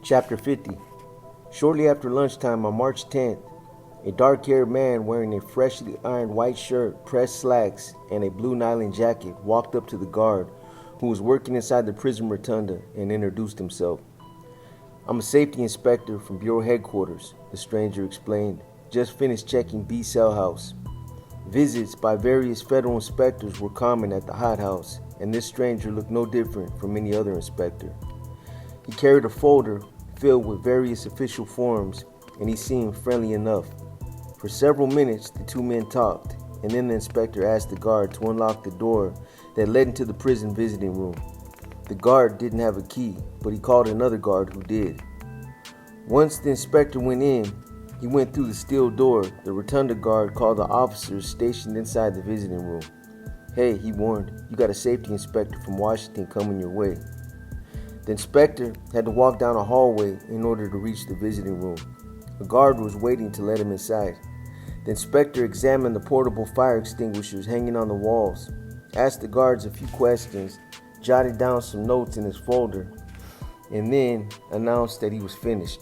Chapter 50. Shortly after lunchtime on March 10th, a dark-haired man wearing a freshly ironed white shirt, pressed slacks, and a blue nylon jacket walked up to the guard who was working inside the prison rotunda and introduced himself. "I'm a safety inspector from Bureau Headquarters," the stranger explained. "Just finished checking B cell house." Visits by various federal inspectors were common at the hot house, and this stranger looked no different from any other inspector. He carried a folder filled with various official forms, and he seemed friendly enough. For several minutes, the two men talked, and then the inspector asked the guard to unlock the door that led into the prison visiting room. The guard didn't have a key, but he called another guard who did. Once the inspector went in, he went through the steel door. The rotunda guard called the officers stationed inside the visiting room. "Hey," he warned, "you got a safety inspector from Washington coming your way." The inspector had to walk down a hallway in order to reach the visiting room. A guard was waiting to let him inside. The inspector examined the portable fire extinguishers hanging on the walls, asked the guards a few questions, jotted down some notes in his folder, and then announced that he was finished.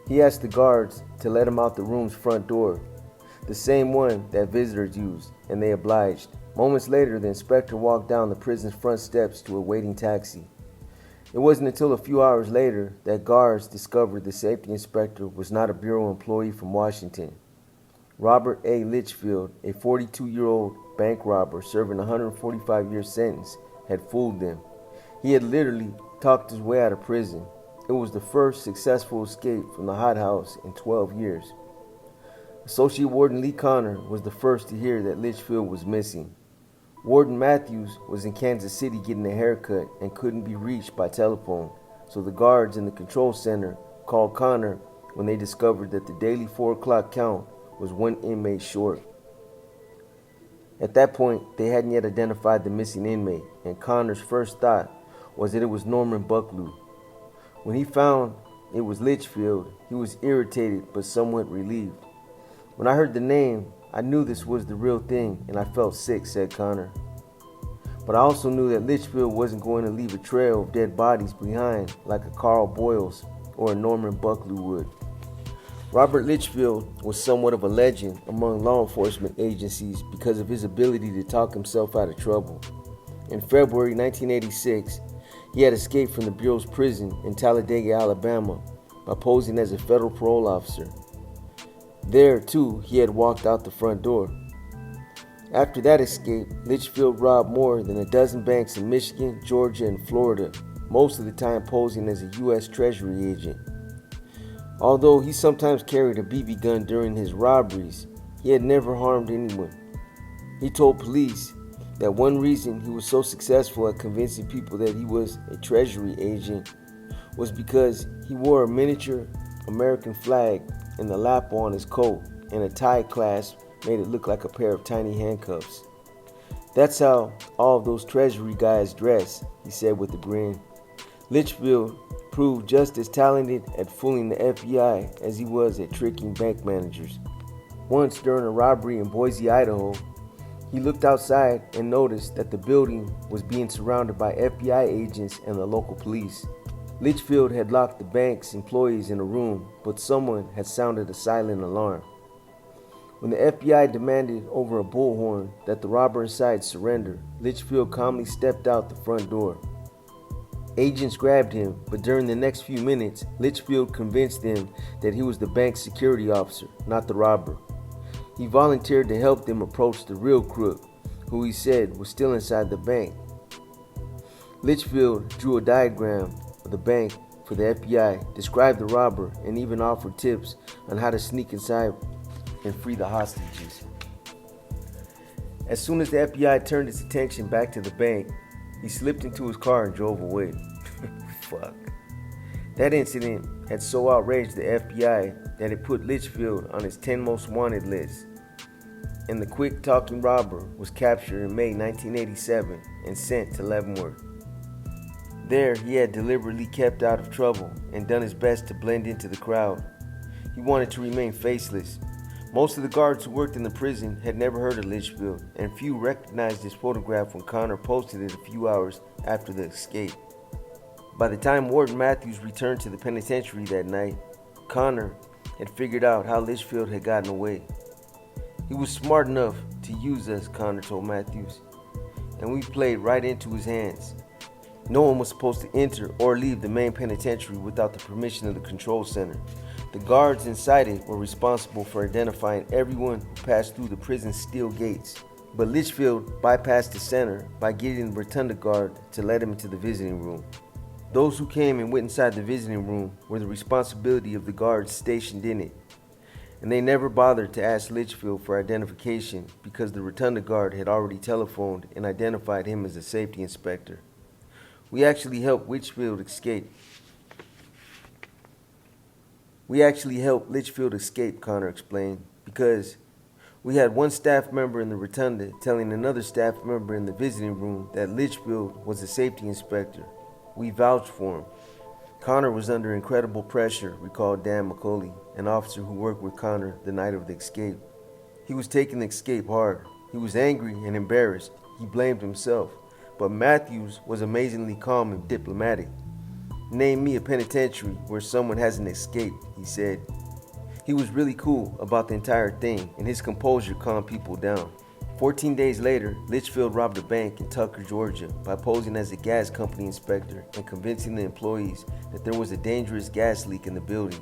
He asked the guards to let him out the room's front door, the same one that visitors used, and they obliged. Moments later, the inspector walked down the prison's front steps to a waiting taxi. It wasn't until a few hours later that guards discovered the safety inspector was not a Bureau employee from Washington. Robert A. Litchfield, a 42-year-old bank robber serving a 145-year sentence, had fooled them. He had literally talked his way out of prison. It was the first successful escape from the hot house in 12 years. Associate Warden Lee Connor was the first to hear that Litchfield was missing. Warden Matthews was in Kansas City getting a haircut and couldn't be reached by telephone, so the guards in the control center called Connor when they discovered that the daily 4 o'clock count was one inmate short. At that point, they hadn't yet identified the missing inmate, and Connor's first thought was that it was Norman Bucklew. When he found it was Litchfield, he was irritated but somewhat relieved. "When I heard the name, I knew this was the real thing, and I felt sick," said Connor. "But I also knew that Litchfield wasn't going to leave a trail of dead bodies behind like a Carl Boyles or a Norman Bucklew would." Robert Litchfield was somewhat of a legend among law enforcement agencies because of his ability to talk himself out of trouble. In February 1986, he had escaped from the Bureau's prison in Talladega, Alabama, by posing as a federal parole officer. There, too, he had walked out the front door. After that escape, Litchfield robbed more than a dozen banks in Michigan, Georgia, and Florida, most of the time posing as a U.S. Treasury agent. Although he sometimes carried a BB gun during his robberies, he had never harmed anyone. He told police that one reason he was so successful at convincing people that he was a Treasury agent was because he wore a miniature American flag in the lapel on his coat, and a tie clasp made it look like a pair of tiny handcuffs. "That's how all of those Treasury guys dress," he said with a grin. Litchfield proved just as talented at fooling the FBI as he was at tricking bank managers. Once during a robbery in Boise, Idaho, he looked outside and noticed that the building was being surrounded by FBI agents and the local police. Litchfield had locked the bank's employees in a room, but someone had sounded a silent alarm. When the FBI demanded over a bullhorn that the robber inside surrender, Litchfield calmly stepped out the front door. Agents grabbed him, but during the next few minutes, Litchfield convinced them that he was the bank's security officer, not the robber. He volunteered to help them approach the real crook, who he said was still inside the bank. Litchfield drew a diagram of the bank for the FBI, described the robber, and even offered tips on how to sneak inside and free the hostages. As soon as the FBI turned its attention back to the bank, he slipped into his car and drove away. Fuck. That incident had so outraged the FBI that it put Litchfield on its 10 most wanted list. And the quick-talking robber was captured in May 1987 and sent to Leavenworth. There, he had deliberately kept out of trouble and done his best to blend into the crowd. He wanted to remain faceless. Most of the guards who worked in the prison had never heard of Litchfield, and few recognized his photograph when Connor posted it a few hours after the escape. By the time Warden Matthews returned to the penitentiary that night, Connor had figured out how Litchfield had gotten away. He was smart enough to use us, Connor told Matthews, and we played right into his hands. No one was supposed to enter or leave the main penitentiary without the permission of the control center. The guards inside it were responsible for identifying everyone who passed through the prison's steel gates. But Litchfield bypassed the center by getting the rotunda guard to let him into the visiting room. Those who came and went inside the visiting room were the responsibility of the guards stationed in it, and they never bothered to ask Litchfield for identification because the rotunda guard had already telephoned and identified him as a safety inspector. We actually helped Litchfield escape, Connor explained, because we had one staff member in the rotunda telling another staff member in the visiting room that Litchfield was a safety inspector. We vouched for him. Connor was under incredible pressure, recalled Dan McCauley, an officer who worked with Connor the night of the escape. He was taking the escape hard. He was angry and embarrassed. He blamed himself. But Matthews was amazingly calm and diplomatic. Name me a penitentiary where someone hasn't escaped, he said. He was really cool about the entire thing, and his composure calmed people down. 14 days later, Litchfield robbed a bank in Tucker, Georgia, by posing as a gas company inspector and convincing the employees that there was a dangerous gas leak in the building.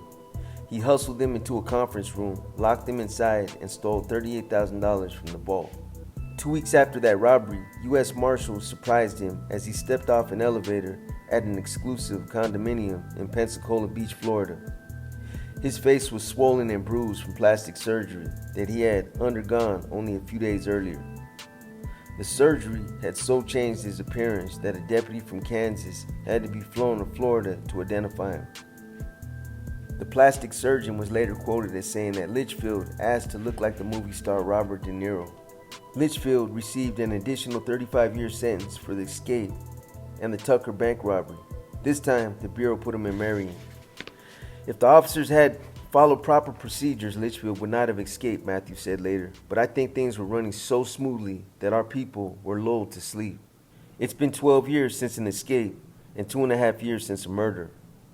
He hustled them into a conference room, locked them inside, and stole $38,000 from the vault. 2 weeks after that robbery, U.S. Marshals surprised him as he stepped off an elevator at an exclusive condominium in Pensacola Beach, Florida. His face was swollen and bruised from plastic surgery that he had undergone only a few days earlier. The surgery had so changed his appearance that a deputy from Kansas had to be flown to Florida to identify him. The plastic surgeon was later quoted as saying that Litchfield asked to look like the movie star Robert De Niro. Litchfield received an additional 35-year sentence for the escape and the Tucker bank robbery. This time, the Bureau put him in Marion. If the officers had followed proper procedures, Litchfield would not have escaped, Matthews said later. But I think things were running so smoothly that our people were lulled to sleep. It's been 12 years since an escape and 2.5 years since a murder.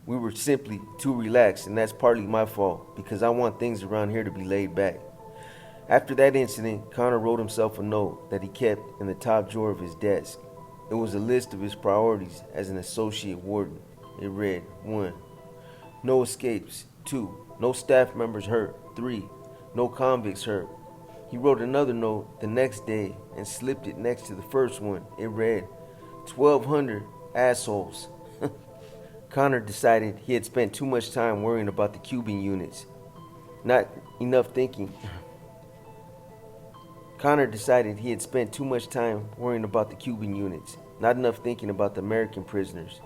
We were simply too relaxed, and that's partly my fault because I want things around here to be laid back. After that incident, Connor wrote himself a note that he kept in the top drawer of his desk. It was a list of his priorities as an associate warden. It read: 1. No escapes. 2. No staff members hurt. 3. No convicts hurt. He wrote another note the next day and slipped it next to the first one. It read, 1,200 assholes. Connor decided he had spent too much time worrying about the Cuban units. Connor decided he had spent too much time worrying about the Cuban units, not enough thinking about the American prisoners.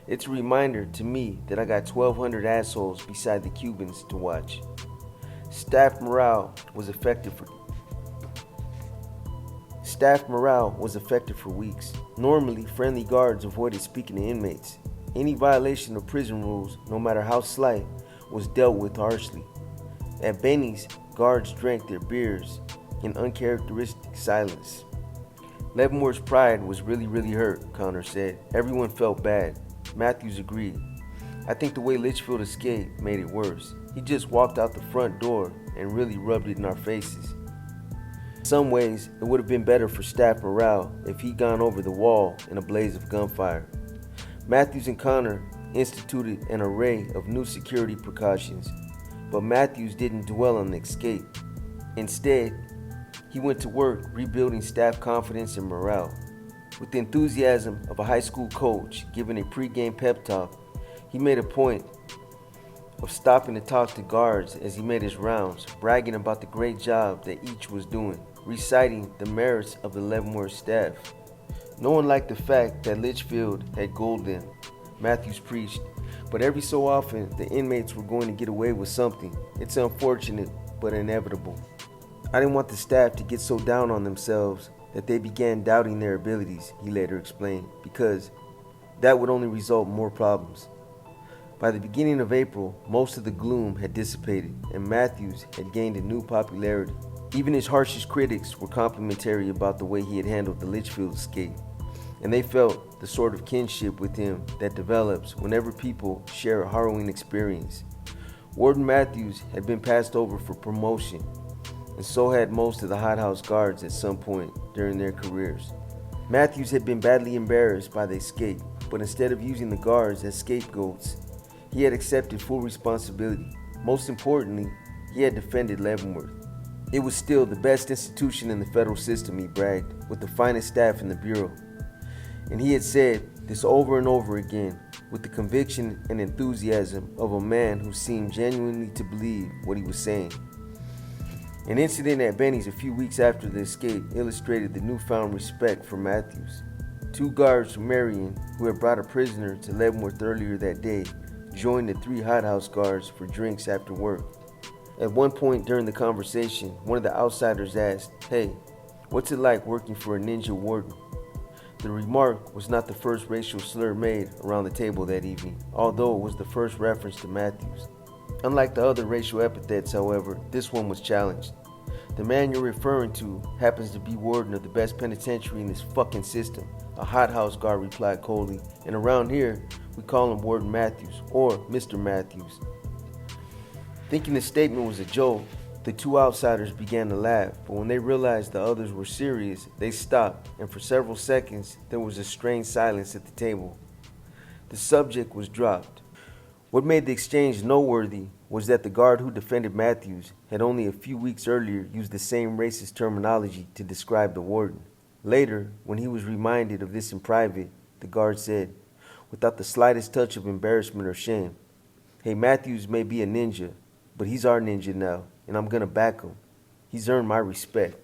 It's a reminder to me that I got 1,200 assholes beside the Cubans to watch. Staff morale was affected for weeks. Normally, friendly guards avoided speaking to inmates. Any violation of prison rules, no matter how slight, was dealt with harshly. At Benny's, guards drank their beers in uncharacteristic silence. Leavenworth's pride was really hurt, Connor said. Everyone felt bad. Matthews agreed. I think the way Litchfield escaped made it worse. He just walked out the front door and really rubbed it in our faces. In some ways, it would have been better for staff morale if he'd gone over the wall in a blaze of gunfire. Matthews and Connor instituted an array of new security precautions, but Matthews didn't dwell on the escape. Instead, he went to work rebuilding staff confidence and morale. With the enthusiasm of a high school coach giving a pre-game pep talk, he made a point of stopping to talk to guards as he made his rounds, bragging about the great job that each was doing, reciting the merits of the Leavenworth staff. No one liked the fact that Litchfield had gold them, Matthews preached, but every so often the inmates were going to get away with something. It's unfortunate, but inevitable. I didn't want the staff to get so down on themselves that they began doubting their abilities, he later explained, because that would only result in more problems. By the beginning of April, most of the gloom had dissipated, and Matthews had gained a new popularity. Even his harshest critics were complimentary about the way he had handled the Litchfield escape. and they felt the sort of kinship with him that develops whenever people share a harrowing experience. Warden Matthews had been passed over for promotion, and so had most of the hothouse guards at some point during their careers. Matthews had been badly embarrassed by the escape, but instead of using the guards as scapegoats, he had accepted full responsibility. Most importantly, he had defended Leavenworth. It was still the best institution in the federal system, he bragged, with the finest staff in the Bureau. And he had said this over and over again with the conviction and enthusiasm of a man who seemed genuinely to believe what he was saying. An incident at Benny's a few weeks after the escape illustrated the newfound respect for Matthews. Two guards from Marion, who had brought a prisoner to Leavenworth earlier that day, joined the three hothouse guards for drinks after work. At one point during the conversation, one of the outsiders asked, "Hey, what's it like working for a ninja warden?" The remark was not the first racial slur made around the table that evening, although it was the first reference to Matthews. Unlike the other racial epithets, however, this one was challenged. "The man you're referring to happens to be warden of the best penitentiary in this fucking system," a hothouse guard replied coldly, "and around here, we call him Warden Matthews, or Mr. Matthews." Thinking the statement was a joke, the two outsiders began to laugh, but when they realized the others were serious, they stopped, and for several seconds, there was a strained silence at the table. The subject was dropped. What made the exchange noteworthy was that the guard who defended Matthews had only a few weeks earlier used the same racist terminology to describe the warden. Later, when he was reminded of this in private, the guard said, without the slightest touch of embarrassment or shame, "Hey, Matthews may be a ninja, but he's our ninja now, and I'm gonna back him. He's earned my respect."